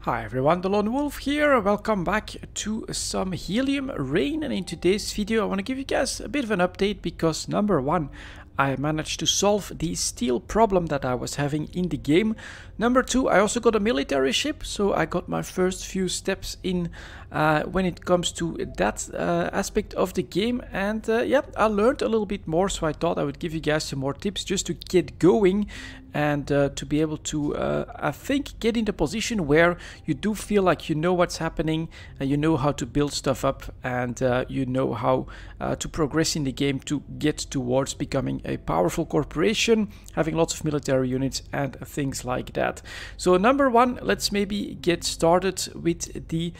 Hi everyone, delonewolf here. Welcome back to some Helium Rain, and in today's video I want to give you guys a bit of an update because number one, I managed to solve the steel problem that I was having in the game. Number two, I also got a military ship, so I got my first few steps in when it comes to that aspect of the game. And yeah, I learned a little bit more, so I thought I would give you guys some more tips just to get going and to be able to, I think, get in the position where you do feel like you know what's happening, you know how to build stuff up, and you know how to progress in the game to get towards becoming a powerful corporation, having lots of military units and things like that. So number one, let's maybe get started with the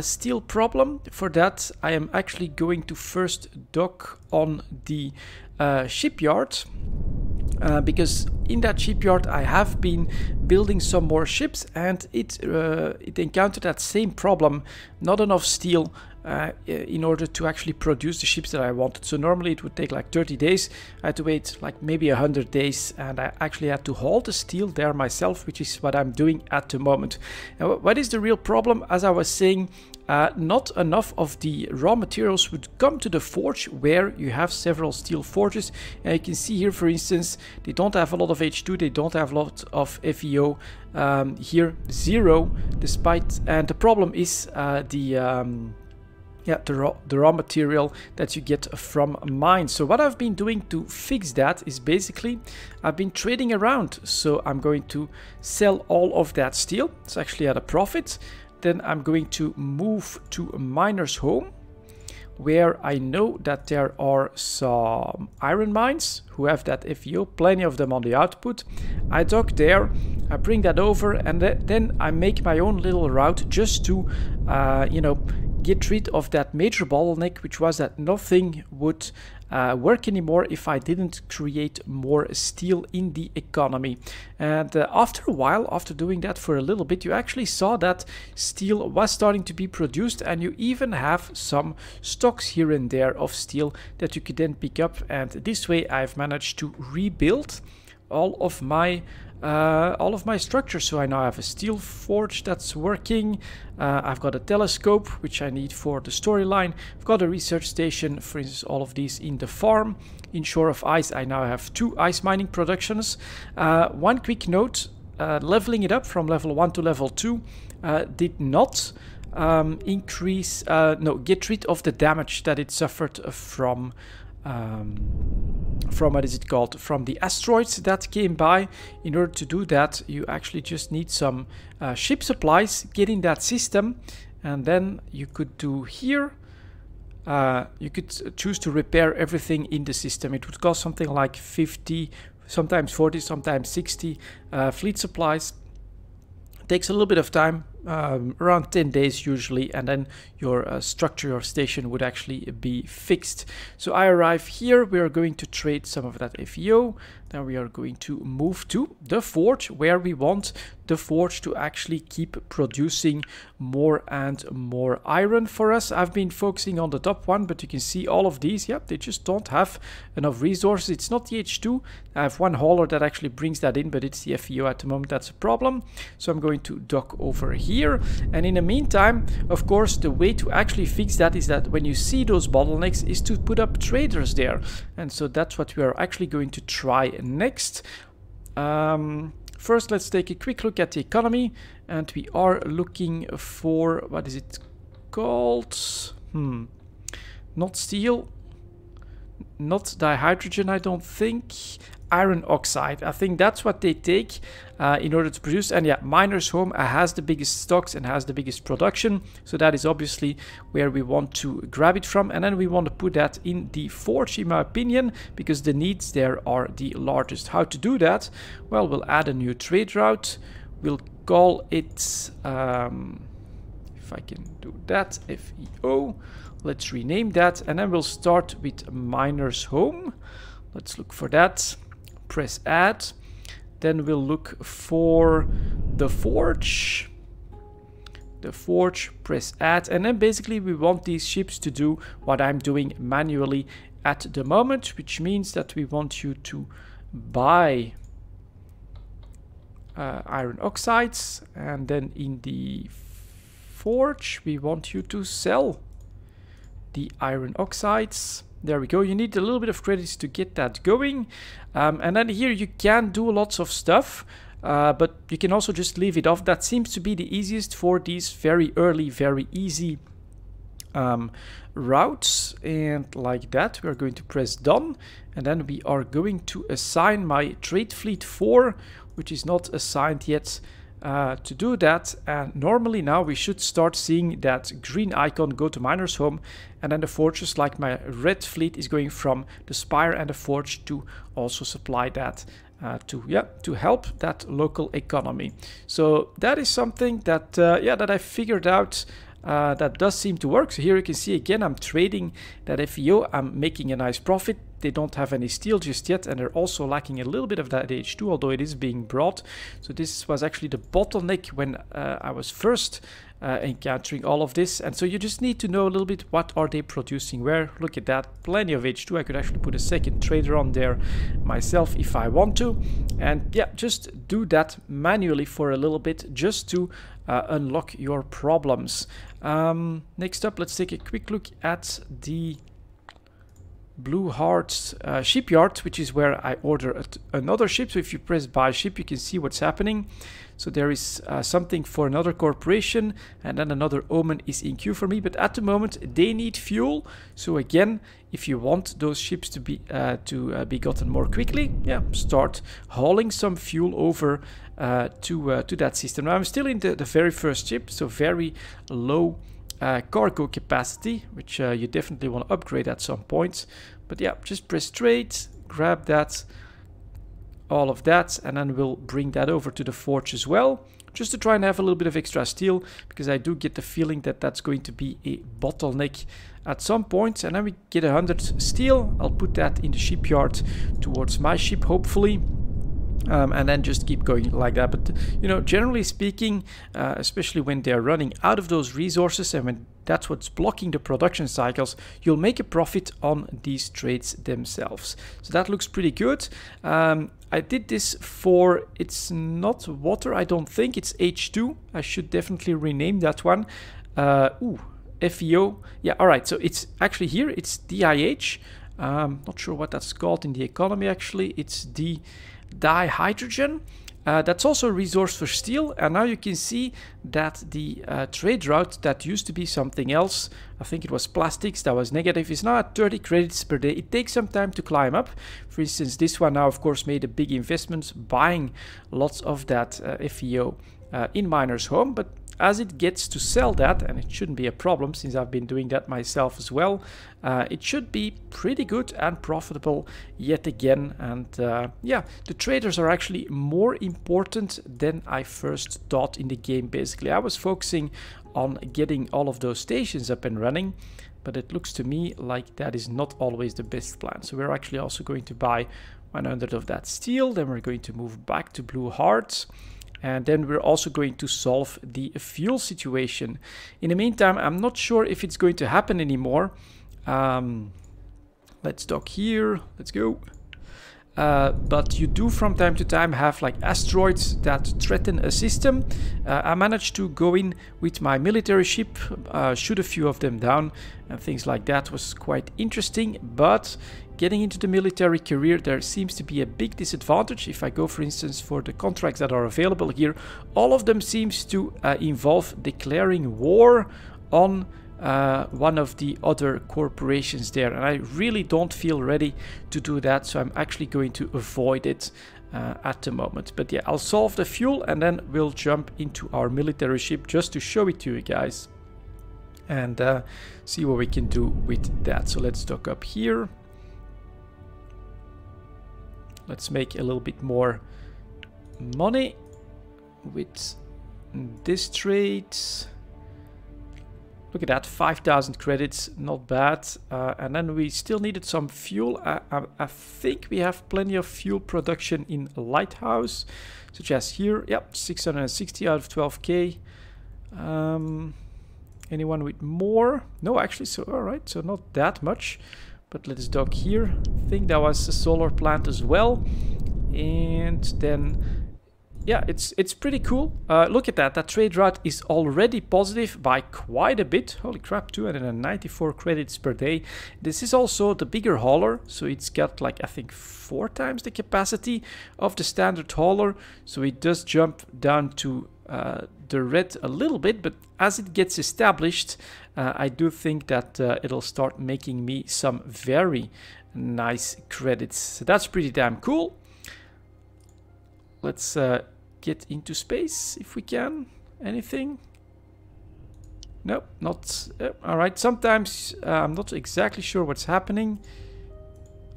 steel problem. For that, I am actually going to first dock on the shipyard. Because in that shipyard I have been building some more ships, and it encountered that same problem, not enough steel in order to actually produce the ships that I wanted. So normally it would take like 30 days. I had to wait like maybe 100 days, and I actually had to haul the steel there myself, which is what I'm doing at the moment. Now, what is the real problem? As I was saying, not enough of the raw materials would come to the forge where you have several steel forges. And you can see here, for instance, they don't have a lot of H2, they don't have a lot of FEO. Here 0, despite, and the problem is the raw material that you get from mines. So what I've been doing to fix that is basically I've been trading around. So I'm going to sell all of that steel. It's actually at a profit. Then I'm going to move to a miner's home, where I know that there are some iron mines who have that FEO, plenty of them on the output. I dock there, I bring that over, and then I make my own little route just to, you know, get rid of that major bottleneck, which was that nothing would work anymore if I didn't create more steel in the economy. And after a while, after doing that for a little bit, you actually saw that steel was starting to be produced, and you even have some stocks here and there of steel that you could then pick up. And this way I've managed to rebuild all of my structures. So I now have a steel forge that's working. I've got a telescope, which I need for the storyline. I've got a research station, for instance, all of these in the farm. In Shore of Ice, I now have 2 ice mining productions. One quick note, leveling it up from level 1 to level 2 did not get rid of the damage that it suffered from what is it called, from the asteroids that came by. In order to do that, you actually just need some ship supplies, get in that system, and then you could do here, you could choose to repair everything in the system. It would cost something like 50, sometimes 40, sometimes 60 fleet supplies. It takes a little bit of time, around 10 days usually, and then your structure, your station would actually be fixed. So I arrive here, we are going to trade some of that FEO, then we are going to move to the forge, where we want the forge to actually keep producing more and more iron for us. I've been focusing on the top one, but you can see all of these, yep, they just don't have enough resources. It's not the H2. I have one hauler that actually brings that in, but it's the FEO at the moment that's a problem. So I'm going to dock over here. And in the meantime, of course, the way to actually fix that is that when you see those bottlenecks is to put up traders there. And so that's what we are actually going to try next. First, let's take a quick look at the economy, and we are looking for, what is it called? Not steel, not dihydrogen, I don't think. Iron oxide. I think that's what they take in order to produce. And yeah, miner's home has the biggest stocks and has the biggest production. So that is obviously where we want to grab it from. And then we want to put that in the forge, in my opinion, because the needs there are the largest. How to do that? Well, we'll add a new trade route. We'll call it, if I can do that, FEO. Let's rename that. And then we'll start with miner's home. Let's look for that. Press add, then we'll look for the forge, press add, and then basically we want these ships to do what I'm doing manually at the moment, which means that we want you to buy iron oxides, and then in the forge we want you to sell the iron oxides. There we go. You need a little bit of credits to get that going, and then here you can do lots of stuff, but you can also just leave it off. That seems to be the easiest for these very early, very easy routes. And like that, we are going to press done, and then we are going to assign my trade fleet 4, which is not assigned yet, to do that. And normally now we should start seeing that green icon go to miner's home, and then the forges, like my red fleet, is going from the spire and the forge to also supply that to help that local economy. So that is something that that I figured out. That does seem to work. So here you can see again, I'm trading that FEO. I'm making a nice profit. They don't have any steel just yet, and they're also lacking a little bit of that H2, although it is being brought. So this was actually the bottleneck when I was first encountering all of this. And so you just need to know a little bit, what are they producing where. Look at that, plenty of H2. I could actually put a second trader on there myself if I want to. And yeah, just do that manually for a little bit, just to unlock your problems. Next up, let's take a quick look at the Blue Hearts shipyard, which is where I order another ship. So if you press buy ship, you can see what's happening. So there is something for another corporation, and then another Omen is in queue for me. But at the moment, they need fuel. So again, if you want those ships to be gotten more quickly, yeah, start hauling some fuel over to that system. Now I'm still in the very first ship, so very low cargo capacity, which you definitely want to upgrade at some point. But yeah, just press trade, grab that, all of that, and then we'll bring that over to the forge as well, just to try and have a little bit of extra steel, because I do get the feeling that that's going to be a bottleneck at some point. And then we get 100 steel. I'll put that in the shipyard towards my ship, hopefully. And then just keep going like that. But you know, generally speaking, especially when they're running out of those resources, and when that's what's blocking the production cycles, you'll make a profit on these trades themselves. So that looks pretty good. I did this for, it's not water, I don't think, it's H2. I should definitely rename that one. FEO. Yeah, all right, so it's actually here, it's DIH. Not sure what that's called in the economy actually. It's the dihydrogen. That's also a resource for steel, and now you can see that the trade route that used to be something else, I think it was plastics, that was negative, is now at 30 credits per day. It takes some time to climb up. For instance, this one now of course made a big investment buying lots of that FEO in miner's home, but as it gets to sell that, and it shouldn't be a problem since I've been doing that myself as well, it should be pretty good and profitable yet again. And yeah, the traders are actually more important than I first thought in the game. Basically, I was focusing on getting all of those stations up and running, but it looks to me like that is not always the best plan. So we're actually also going to buy 100 of that steel, then we're going to move back to Blue Hearts. And then we're also going to solve the fuel situation. In the meantime, I'm not sure if it's going to happen anymore. Let's dock here. Let's go. But you do from time to time have like asteroids that threaten a system. I managed to go in with my military ship, shoot a few of them down, and things like that was quite interesting. But getting into the military career, there seems to be a big disadvantage. If I go, for instance, for the contracts that are available here, all of them seems to involve declaring war on one of the other corporations there, and I really don't feel ready to do that, so I'm actually going to avoid it at the moment. But yeah, I'll solve the fuel and then we'll jump into our military ship just to show it to you guys and see what we can do with that. So let's dock up here. Let's make a little bit more money with this trade. Look at that, 5,000 credits, not bad. And then we still needed some fuel. I think we have plenty of fuel production in Lighthouse, such as here. Yep, 660 out of 12k. Anyone with more? No, actually, so all right, so not that much. But let's dock here. I think that was a solar plant as well. And then yeah, it's pretty cool. Look at that. That trade route is already positive by quite a bit. Holy crap, 294 credits per day. This is also the bigger hauler, so it's got like, I think, 4 times the capacity of the standard hauler. So it does jump down to the red a little bit, but as it gets established, I do think that it'll start making me some very nice credits. So that's pretty damn cool. Let's get into space if we can. Anything? Nope, not. All right, sometimes I'm not exactly sure what's happening.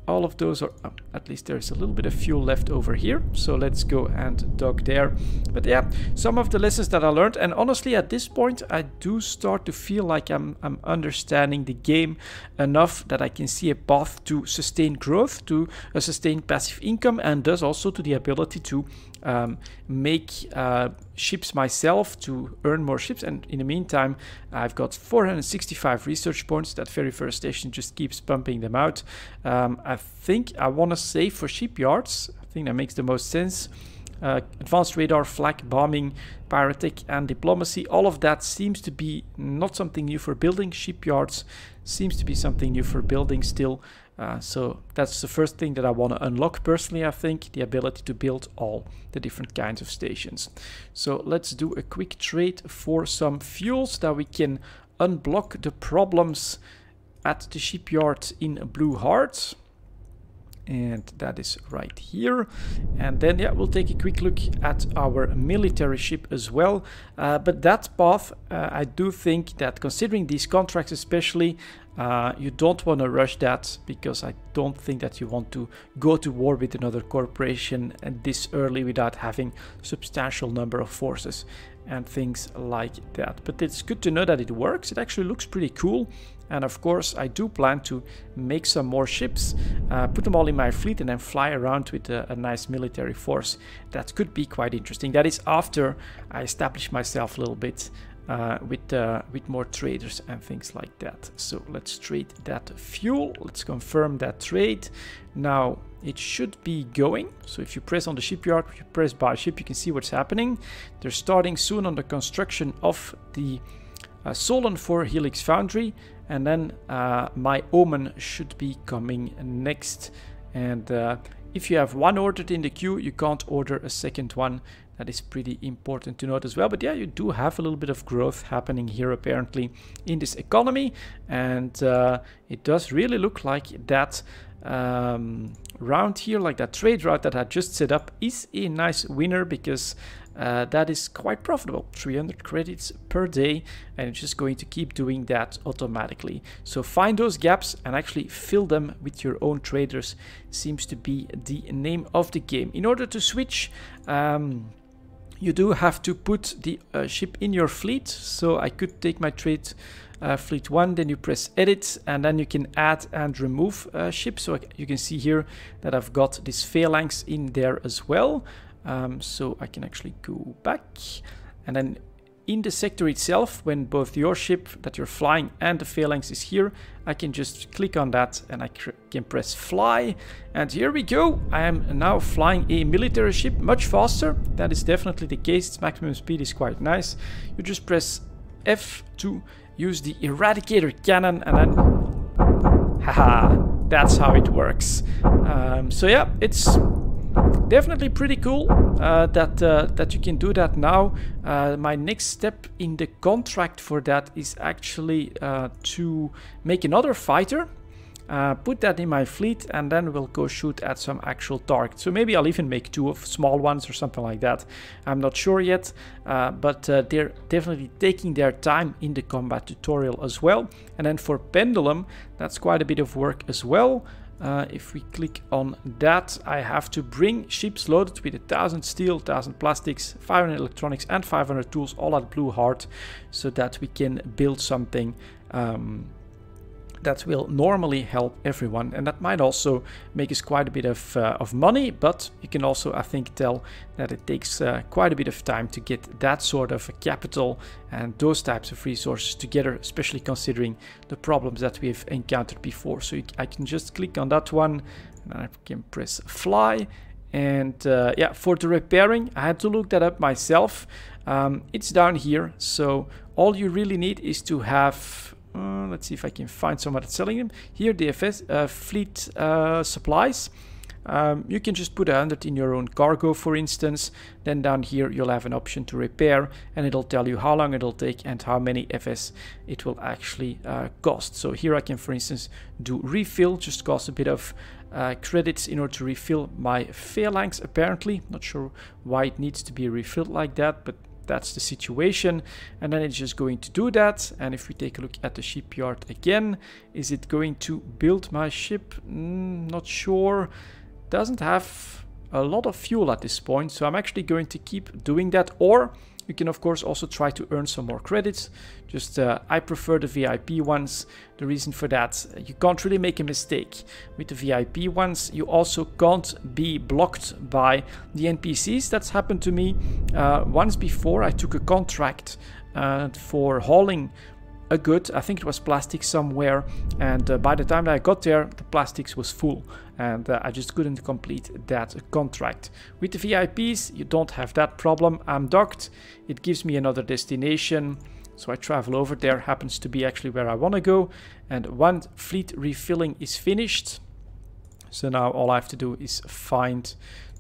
All of those are, at least there's a little bit of fuel left over here. So let's go and dock there. But yeah, some of the lessons that I learned. And honestly, at this point, I do start to feel like I'm understanding the game enough that I can see a path to sustained growth, to a sustained passive income, and thus also to the ability to make ships myself, to earn more ships. And in the meantime, I've got 465 research points. That very first station just keeps pumping them out. I think I want to save for shipyards. I think that makes the most sense. Advanced radar, flak, bombing, pyrotech, and diplomacy. All of that seems to be not something new for building. Shipyards seems to be something new for building still. So that's the first thing that I want to unlock personally, I think, the ability to build all the different kinds of stations. So let's do a quick trade for some fuels that we can unblock the problems at the shipyard in Blue Heart. And that is right here. And then, yeah, we'll take a quick look at our military ship as well. But that path, I do think that considering these contracts especially, you don't want to rush that, because I don't think that you want to go to war with another corporation this early without having substantial number of forces and things like that. But it's good to know that it works. It actually looks pretty cool. And of course, I do plan to make some more ships, put them all in my fleet, and then fly around with a nice military force. That could be quite interesting. That is after I establish myself a little bit with more traders and things like that. So let's trade that fuel. Let's confirm that trade. Now it should be going. So if you press on the shipyard, if you press buy ship, you can see what's happening. They're starting soon on the construction of the Solon for Helix Foundry, and then my Omen should be coming next. And if you have one ordered in the queue, you can't order a second one. That is pretty important to note as well. But yeah, you do have a little bit of growth happening here apparently in this economy, and it does really look like that round here, like that trade route that I just set up, is a nice winner, because that is quite profitable. 300 credits per day, and it's just going to keep doing that automatically. So find those gaps and actually fill them with your own traders seems to be the name of the game. In order to switch, you do have to put the ship in your fleet. So I could take my trade fleet 1, then you press edit, and then you can add and remove ships. So you can see here that I've got this phalanx in there as well. So I can actually go back, and then in the sector itself, when both your ship that you're flying and the phalanx is here, I can just click on that and I can press fly, and here we go. I am now flying a military ship much faster. That is definitely the case. Its maximum speed is quite nice. You just press F to use the eradicator cannon, and then haha, that's how it works. So yeah, it's definitely pretty cool that you can do that now. My next step in the contract for that is actually to make another fighter, put that in my fleet, and then we'll go shoot at some actual targets. So maybe I'll even make 2 of small ones or something like that. I'm not sure yet, but they're definitely taking their time in the combat tutorial as well. And then for Pendulum, that's quite a bit of work as well. If we click on that, I have to bring ships loaded with 1000 steel, 1000 plastics, 500 electronics, and 500 tools, all at Blue Heart, so that we can build something that will normally help everyone. And that might also make us quite a bit of money, but you can also, I think, tell that it takes quite a bit of time to get that sort of capital and those types of resources together, especially considering the problems that we've encountered before. So I can just click on that one, and I can press fly, And yeah, for the repairing, I had to look that up myself. It's down here. So all you really need is to have, let's see if I can find someone that's selling them. Here, the fleet supplies. You can just put 100 in your own cargo, for instance. Then down here you'll have an option to repair, and it'll tell you how long it'll take and how many FS it will actually cost. So here I can, for instance, do refill, just cost a bit of credits in order to refill my phalanx, apparently. Not sure why it needs to be refilled like that, but that's the situation. And then it's just going to do that. And if we take a look at the shipyard again, is it going to build my ship? Not sure. Doesn't have a lot of fuel at this point, so I'm actually going to keep doing that. Or you can of course also try to earn some more credits. Just I prefer the VIP ones. The reason for that, you can't really make a mistake with the VIP ones. You also can't be blocked by the NPCs. That's happened to me once before. I took a contract for hauling a good, I think it was plastic somewhere, and by the time that I got there, the plastics was full, and I just couldn't complete that contract. With the VIPs, you don't have that problem. I'm docked, it gives me another destination, so I travel over there. Happens to be actually where I want to go, and one fleet refilling is finished. So now all I have to do is find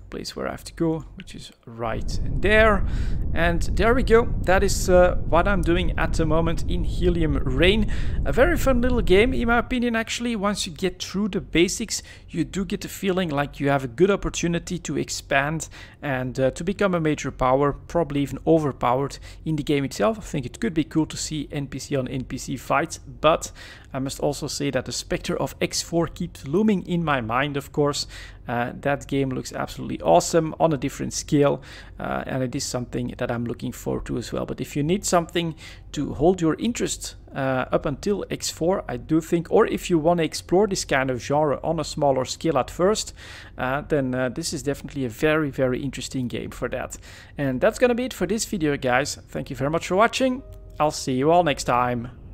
place where I have to go, which is right there. And there we go. That is what I'm doing at the moment in Helium Rain. A very fun little game, in my opinion. Actually, once you get through the basics, you do get the feeling like you have a good opportunity to expand and to become a major power, probably even overpowered in the game itself. I think it could be cool to see NPC on NPC fights, but I must also say that the specter of X4 keeps looming in my mind, of course. That game looks absolutely awesome on a different scale, and it is something that I'm looking forward to as well. But if you need something to hold your interest up until X4, I do think, or if you want to explore this kind of genre on a smaller scale at first, then this is definitely a very, very interesting game for that. And that's gonna be it for this video, guys. Thank you very much for watching. I'll see you all next time.